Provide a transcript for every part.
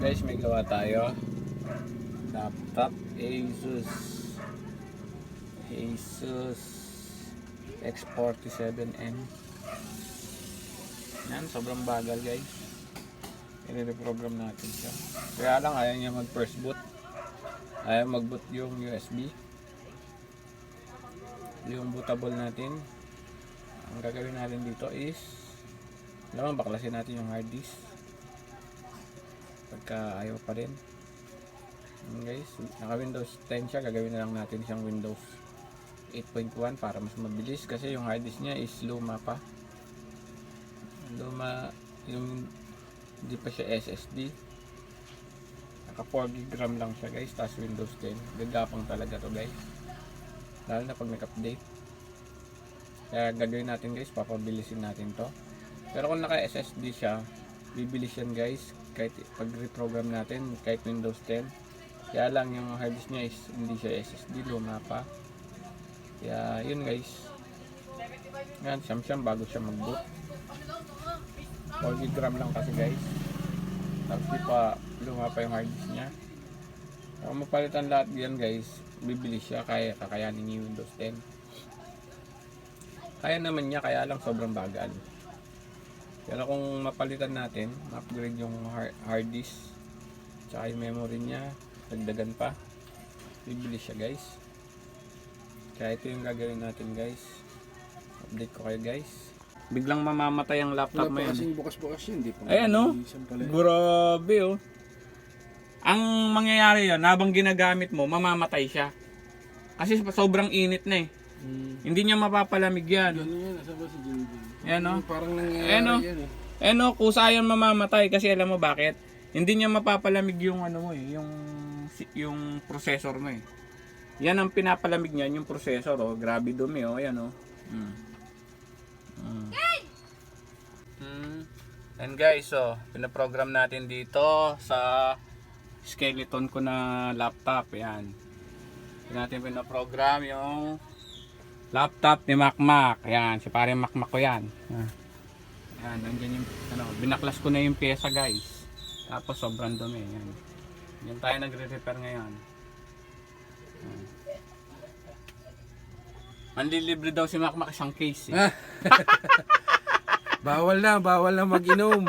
Guys, may gawa tayo. Laptop Asus X47N. Yan, sobrang bagal guys. I-reprogram natin siya. Kaya lang ayaw niya mag first boot. Ayaw mag boot yung USB. Yung bootable natin. Ang gagawin natin dito is baklasin natin yung hard disk. Pagka ayaw pa rin. Guys, naka Windows 10 siya, gagawin na lang natin siyang Windows 8.1 para mas mabilis kasi yung hard disk niya is luma pa. Luma, yung hindi pa siya SSD. Naka 4GB RAM lang siya guys, tapos Windows 10. Gagapang talaga to guys. Lalo na pag nag-update. Kaya gagawin natin guys, papabilisin natin to. Pero kung naka SSD siya, bibilis yan guys. Kahit pag reprogram natin, kahit Windows 10. Kaya lang yung hard disk niya is hindi siya SSD, luma pa. Kaya yun guys. Yan, siyam bago siya mag-boot. 4GB RAM lang kasi guys. Tapos di pa luma pa yung hard disk niya. Kung mapalitan lahat yan guys, bibilis siya, kaya kakayanin yung Windows 10. Kaya naman niya, kaya lang sobrang bagal. Pero kung mapalitan natin, ma-upgrade yung hard disk tsaka yung memory niya, dagdagan pa, bibilis siya guys. Kaya ito yung gagawin natin guys. Update ko kayo guys. Biglang mamamatay ang laptop mo yun. Bukas-bukas yun, di pa. Ayan o, grabe o. Ang mangyayari yun, habang ginagamit mo, mamamatay siya. Kasi sobrang init na eh. Hindi niya mapapalamig yan. Yan, nasa ba si Jinjin? Ayan o. Parang nangyayari yan eh. Ayan o, kusa yan mamamatay. Kasi alam mo bakit? Hindi niya mapapalamig yung ano mo eh, yung processor mo eh. Yan ang pinapalamig niyan, yung processor oh. Grabe dumi oh, ayan oh. And guys, so pinaprogram natin dito sa skeleton ko na laptop, yan. Natin pinaprogram yung laptop ni Macmac. Ayan, si pare Macmac ko yan. Ayan, nandiyan yung binaklas ko na yung pyesa guys. Tapos sobrang dumi, yan. Yan tayo nagre-repair ngayon. Manlilibre daw si Macmac isang case eh. Bawal na mag-inom.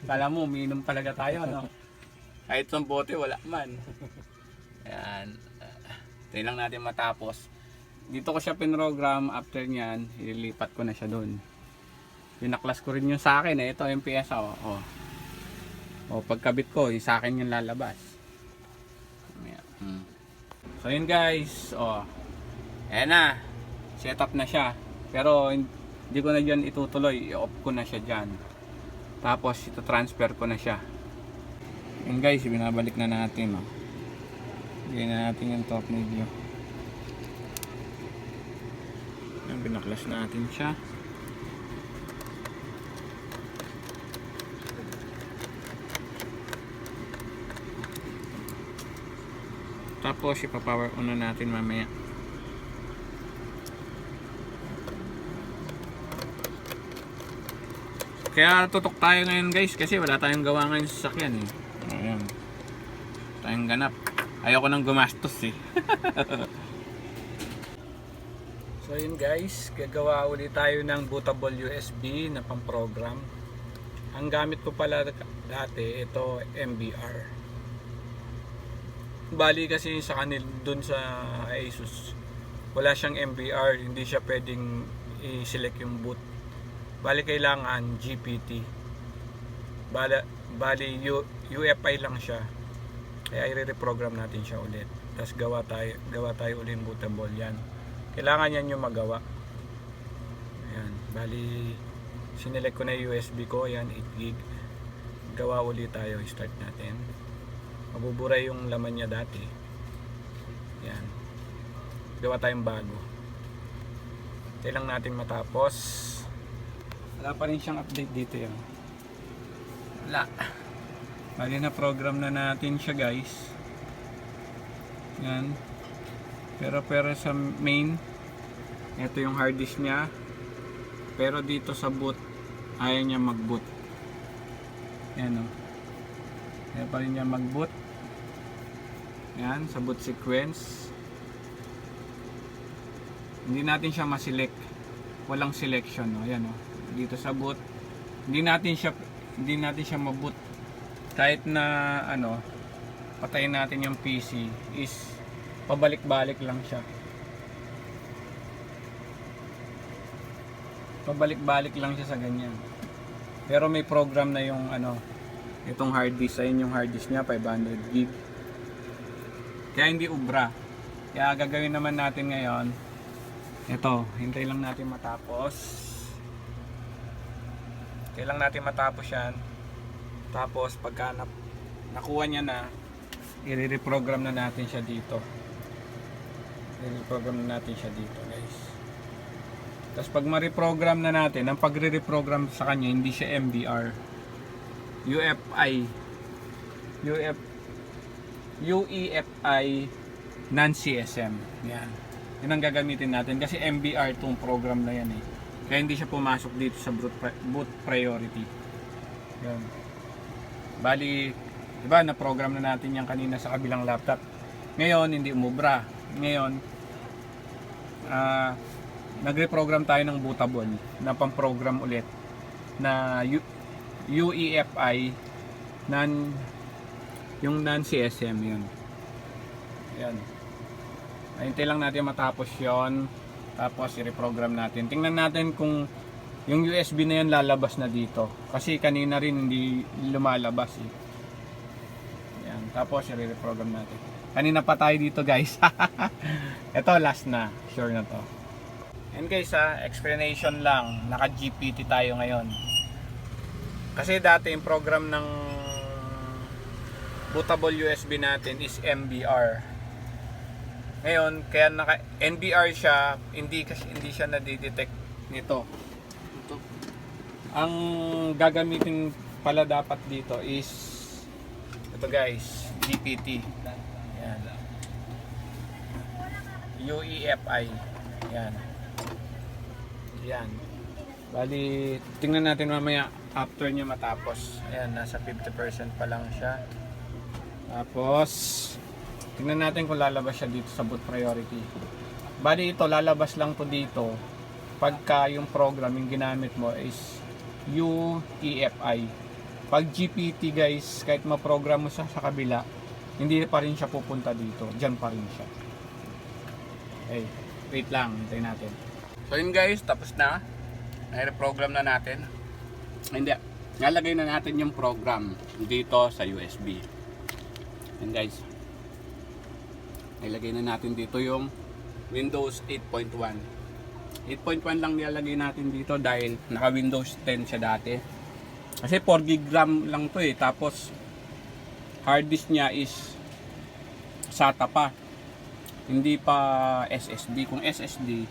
Kala mo, umiinom talaga tayo, no? Kahit sa bote, wala man. Ayan. Tayo lang natin matapos. Dito ko siya pinrogram. After nyan, ililipat ko na siya dun. Pinaklas ko rin yung sa akin eh. Ito yung pyesa, oh. O, pagkabit ko, yung sa akin yung lalabas. So, yun guys. O. Ayan na. Set up na siya. Pero, hindi ko na dyan itutuloy. I-off ko na siya dyan. Tapos ito transfer ko na siya. Yun guys, binabalik na natin oh. Bigyan na natin yung top video. Yan, binaklas natin siya. Tapos ipapower on na natin mamaya. Kaya tutok tayo ngayon guys kasi wala tayong gawa ngayon sa sasakyan eh. Ayan. Tayong ganap. Ayoko nang gumastos eh. So yun guys, gagawa ulit tayo ng bootable USB na pang-program. Ang gamit ko pala dati, ito MBR. Bali kasi sa kanil dun sa Asus, wala siyang MBR, hindi siya pwedeng i-select yung boot. Bali kailangan GPT. Bali UFI lang siya. Kaya i-reprogram natin siya ulit. Tapos gawa tayo ulit bootable yan. Kailangan yan yung magawa. Ayan, bali sinelect ko na yung USB ko, ayan 8GB. Gawa ulit tayo, start natin. Mabubura yung laman niya dati. Ayan. Gawa tayong bago. Kailangan natin matapos. Wala pa rin siyang update dito yan. Wala. Bali na program na natin siya guys. Yan. Pero sa main, ito yung hard disk niya. Pero dito sa boot, ayaw niya mag boot. Yan o. Kaya pa rin niya mag-boot. Yan, sa boot sequence. Hindi natin siya ma-select. Walang selection, no. Ayan, no. Dito sa boot, hindi natin siya ma-boot. Kahit na ano, patayin natin yung PC, is pabalik-balik lang siya. Pabalik-balik lang siya sa ganyan. Pero may program na yung ano, itong hard disk. Ayun yung hard disk niya, 500 GB. Kaya hindi ubra. Kaya gagawin naman natin ngayon, ito, hintay lang natin matapos. Hintay lang natin matapos yan. Tapos pagka nakuha niya na, i-reprogram na natin siya dito. I-reprogram na natin siya dito, guys. Tapos pag ma-reprogram na natin, ang pagre-reprogram sa kanya, hindi siya MBR. UEFI non-CSM. Yan. Yan ang gagamitin natin kasi MBR itong program na yan eh. Kaya hindi siya pumasok dito sa boot priority. Yan. Bali, diba, na-program na natin yan kanina sa kabilang laptop. Ngayon, hindi umubra. Ngayon, nagre-program tayo ng bootable na pang-program ulit na UEFI yung non-CSM yun. Yan. Hintay lang natin matapos yon, tapos i-reprogram natin. Tingnan natin kung yung USB na yan lalabas na dito. Kasi kanina rin hindi lumalabas eh. Yan. Tapos i-reprogram natin. Kanina pa tayo dito, guys. Ito last na. Sure na to. And guys, explanation lang. Naka-GPT tayo ngayon. Kasi dati yung program ng bootable USB natin is MBR. Ngayon, kaya naka NBR siya, hindi siya na-detect nito. Ito. Ang gagamitin pala dapat dito is ito, guys, GPT. Yan. UEFI. Yan. Yan. Bali, tingnan natin mamaya after niya matapos. Ayan, nasa 50% pa lang siya. Tapos, tingnan natin kung lalabas siya dito sa boot priority. Bali ito, lalabas lang to dito pagka yung program yung ginamit mo is UEFI. Pag GPT, guys, kahit ma-program mo siya sa kabila, hindi pa rin siya pupunta dito. Diyan pa rin siya. Okay, wait lang, hintayin natin. So yun, guys, tapos na. Nai-reprogram na natin. Hindi, nalagay na natin yung program dito sa USB. And guys, ilagay na natin dito yung Windows 8.1. 8.1 lang nilalagay natin dito dahil naka Windows 10 siya dati. Kasi 4 GB RAM lang to eh. Tapos hard disk niya is SATA pa. Hindi pa SSD. Kung SSD,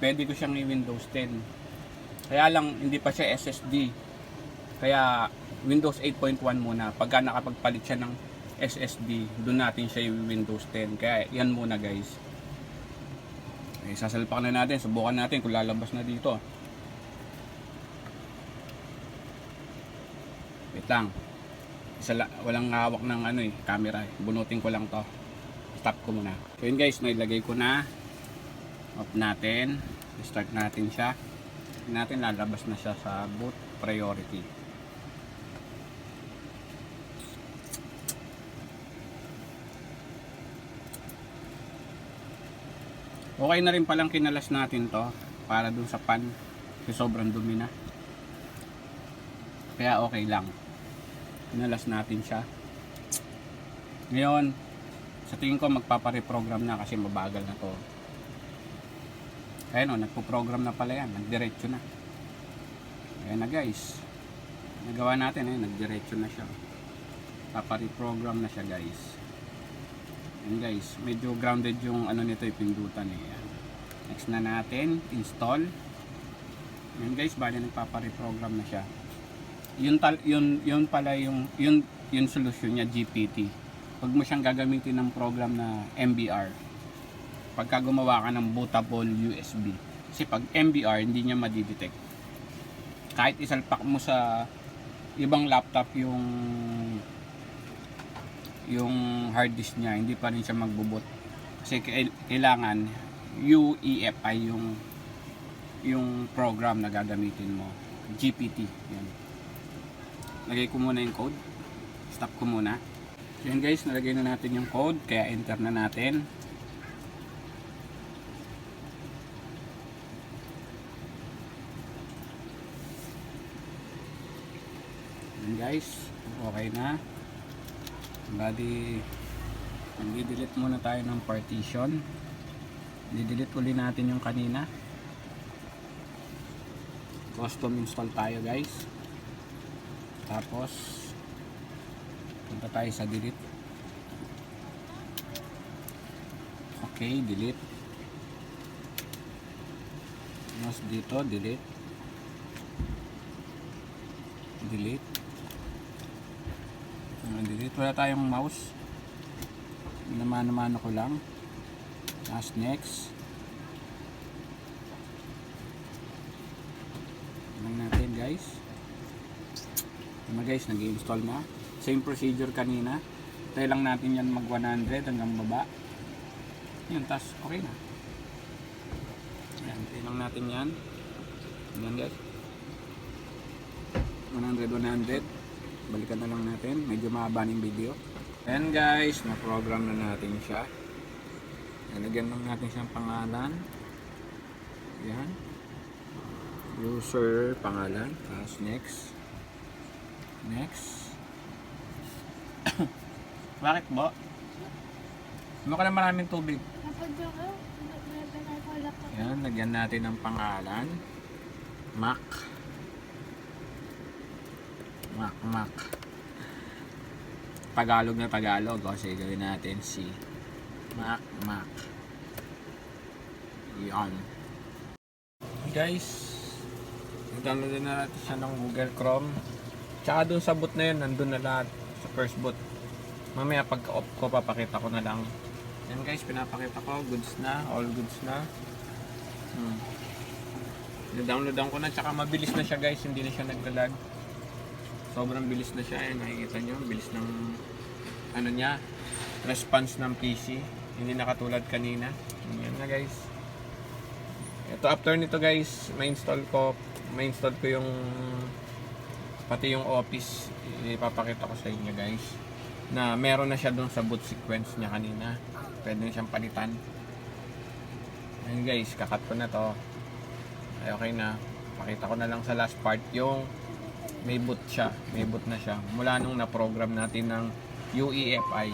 pwede ko siyang i-Windows 10. Kaya lang hindi pa siya SSD. Kaya Windows 8.1 muna. Pagka nakapagpalit siya ng SSD, doon natin siya yung Windows 10. Kaya yan muna, guys. Okay, sasalpak na natin, subukan natin kung lalabas na dito. Wait lang. Walang hawak ng camera. Bunutin ko lang to. Stop ko muna. So yun, guys, nailagay ko na. Off natin. Start natin siya. Natin lalabas na siya sa boot priority. Okay na rin palang kinalas natin to para dun sa pan kasi sobrang dumi na. Kaya okay lang. Kinalas natin siya. Ngayon, sa tingin ko magpapareprogram na kasi mabagal na to. Ayan o, nagpo-program na pala yan. Nagdiretso na. Ayan na, guys. Nagawa natin eh, nagdiretso na siya. Papareprogram na siya, guys. Ayan, guys, medyo grounded yung nito, yung pindutan eh. Ayan. Next na natin, install. Ayan, guys, bali nagpapareprogram na siya. Yun pala yung solution niya, GPT. Pag mo siyang gagamitin ng program na MBR, pagka gumawa ka ng bootable USB. Kasi pag MBR, hindi niya madidetect. Kahit isalpak mo sa ibang laptop yung yung hard disk niya, hindi pa rin siya magbo-boot. Kasi kailangan UEFI yung program na gagamitin mo. GPT. Yan. Lagay ko muna yung code. Stop ko muna. Yan guys, nalagay na natin yung code, kaya enter na natin. Yan guys, okay na. Bali, i-delete muna tayo ng partition. I-delete uli natin yung kanina. Custom install tayo guys. Tapos punta tayo sa delete. Okay, delete. Mas dito, delete. Delete. Delete. Wala tayong mouse. Namano-mano ko lang. Tapos next. Tingnan natin guys. Guys, nag-i-install na. Same procedure kanina. Tayo lang natin yan mag 100 hanggang baba. Yan, tas okay na. Yan, tayo lang natin yan. Yan guys. 100. Balikan na lang natin. Medyo mahaba ng video. Yan guys, na-program na natin siya. Nalagyan lang natin siyang pangalan. Yan. User, pangalan. Tapos next. Next. Bakit bo? Ano ka na maraming tubig? Yan, lagyan natin ng pangalan. Mac. Tagalog na Tagalog. Kasi gawin natin si Mac. Yan. Guys, download na natin siya ng Google Chrome. Tsaka dun sa boot na yun, nandun na lahat sa first boot. Mamaya pagka-off ko, papakita ko na lang. Yan guys, pinapakita ko. Goods na, all goods na. Downloadan ko na, tsaka mabilis na siya guys, hindi na siya naglalag. Sobrang bilis na siya, eh, nakikita nyo, bilis ng ano niya, response ng PC. Hindi na katulad kanina. Yan na guys. Ito, after nito guys, ma-install ko yung pati yung Office. Ipapakita ko sa inyo guys na meron na siya doon sa boot sequence niya kanina. Pwede na siyang palitan. Ayun guys, kakat ko na to. Ay, okay na. Pakita ko na lang sa last part yung may boot siya. May boot na siya. Mula nung na-program natin ng UEFI.